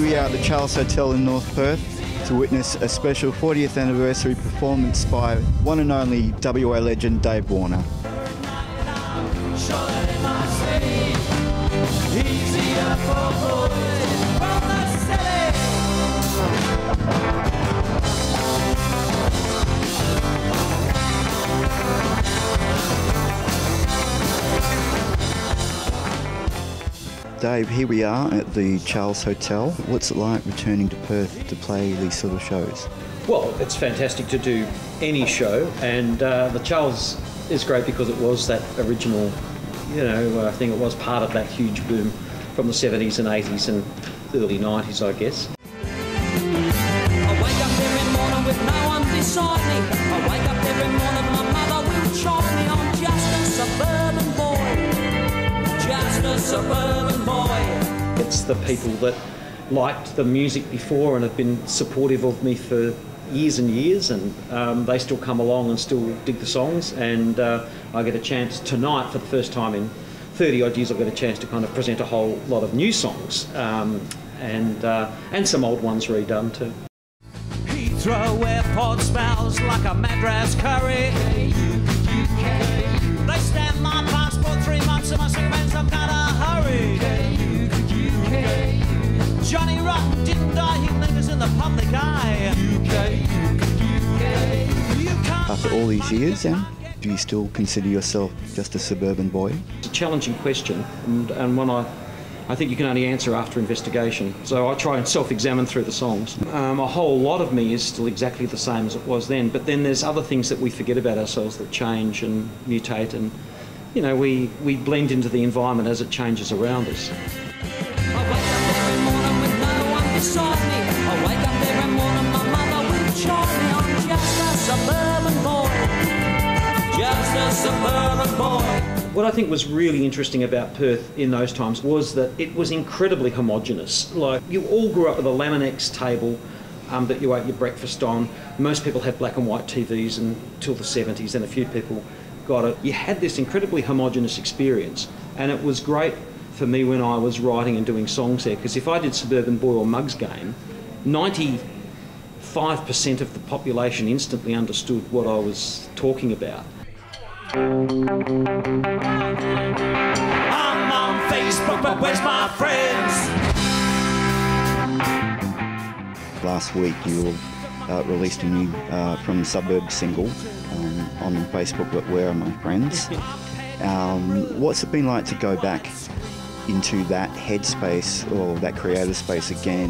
we are at the Charles Hotel in North Perth to witness a special 40th anniversary performance by one and only WA legend Dave Warner. Dave, here we are at the Charles Hotel. What's it like returning to Perth to play these sort of shows? Well, it's fantastic to do any show, and the Charles is great because it was that original, I think it was part of that huge boom from the 70s and 80s and early 90s, I guess. I wake up every morning with no one beside me. I wake up every morning, my mother will chide me. I'm just a suburban boy, just a suburban boy. It's the people that liked the music before and have been supportive of me for years and years, and they still come along and still dig the songs, and I get a chance tonight for the first time in 30 odd years. I've got a chance to kind of present a whole lot of new songs and some old ones redone too. Heathrow Airport smells like a Madras curry. They stamp my passport 3 months and my cigarettes, I've got to hurry. Johnny Rotten didn't die, he lingers in the public eye. After all these years, do you still consider yourself just a suburban boy? It's a challenging question, and one I think you can only answer after investigation. So I try and self-examine through the songs. A whole lot of me is still exactly the same as it was then, but then there's other things that we forget about ourselves that change and mutate, and we blend into the environment as it changes around us. I wake up every morning with no one beside me. I wake up every morning, my mother will chide me. I'm just a suburban boy, just a suburban boy. What I think was really interesting about Perth in those times was that it was incredibly homogenous. Like, you all grew up with a Laminex table that you ate your breakfast on. Most people had black and white TVs until the 70s, and a few people got it. You had this incredibly homogenous experience, and it was great for me when I was writing and doing songs there, because if I did Suburban Boy or Mugs Game, 95% of the population instantly understood what I was talking about. I'm on Facebook, but where's my friends? Last week you released a new From the Suburbs single on Facebook, but where are my friends? What's it been like to go back into that headspace or that creative space again,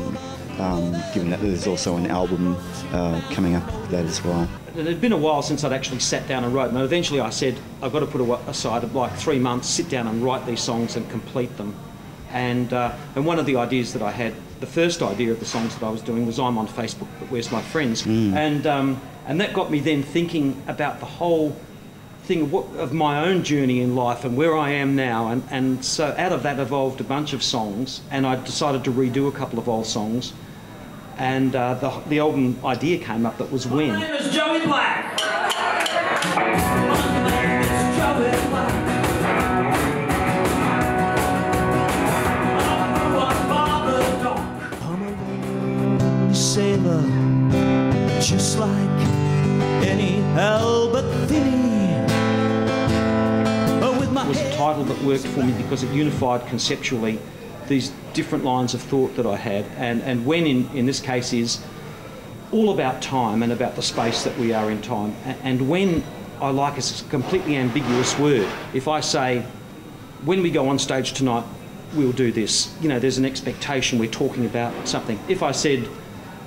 given that there's also an album coming up with that as well? It had been a while since I'd actually sat down and wrote, and eventually I said, I've got to put aside like 3 months, sit down and write these songs and complete them. And one of the ideas that I had, the first idea of the songs that I was doing was I'm on Facebook, but where's my friends? And that got me then thinking about the whole thing of my own journey in life and where I am now, and so out of that evolved a bunch of songs, and I decided to redo a couple of old songs, and the album idea came up that was When. My name is Joey Black. My name is Joey Black. I'm a lonely sailor, just like any Albertini. It was a title that worked for me because it unified conceptually these different lines of thought that I had, and When in this case is all about time and about the space that we are in time, and when I like is a completely ambiguous word. If I say, when we go on stage tonight, we'll do this, there's an expectation we're talking about something. If I said,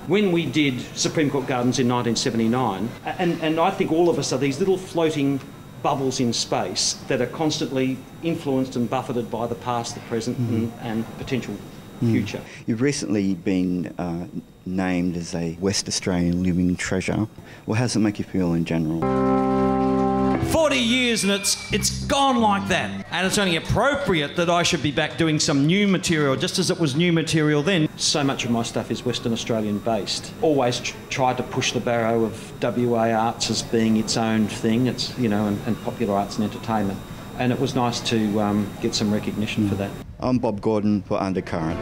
when we did Supreme Court Gardens in 1979, and I think all of us are these little floating bubbles in space that are constantly influenced and buffeted by the past, the present, and potential future. You've recently been named as a West Australian Living Treasure. Well, how does it make you feel in general? 40 years and it's gone like that. And it's only appropriate that I should be back doing some new material, just as it was new material then. So much of my stuff is Western Australian based. Always tried to push the barrow of WA arts as being its own thing, it's, and popular arts and entertainment. And it was nice to get some recognition for that. I'm Bob Gordon for Undercurrent.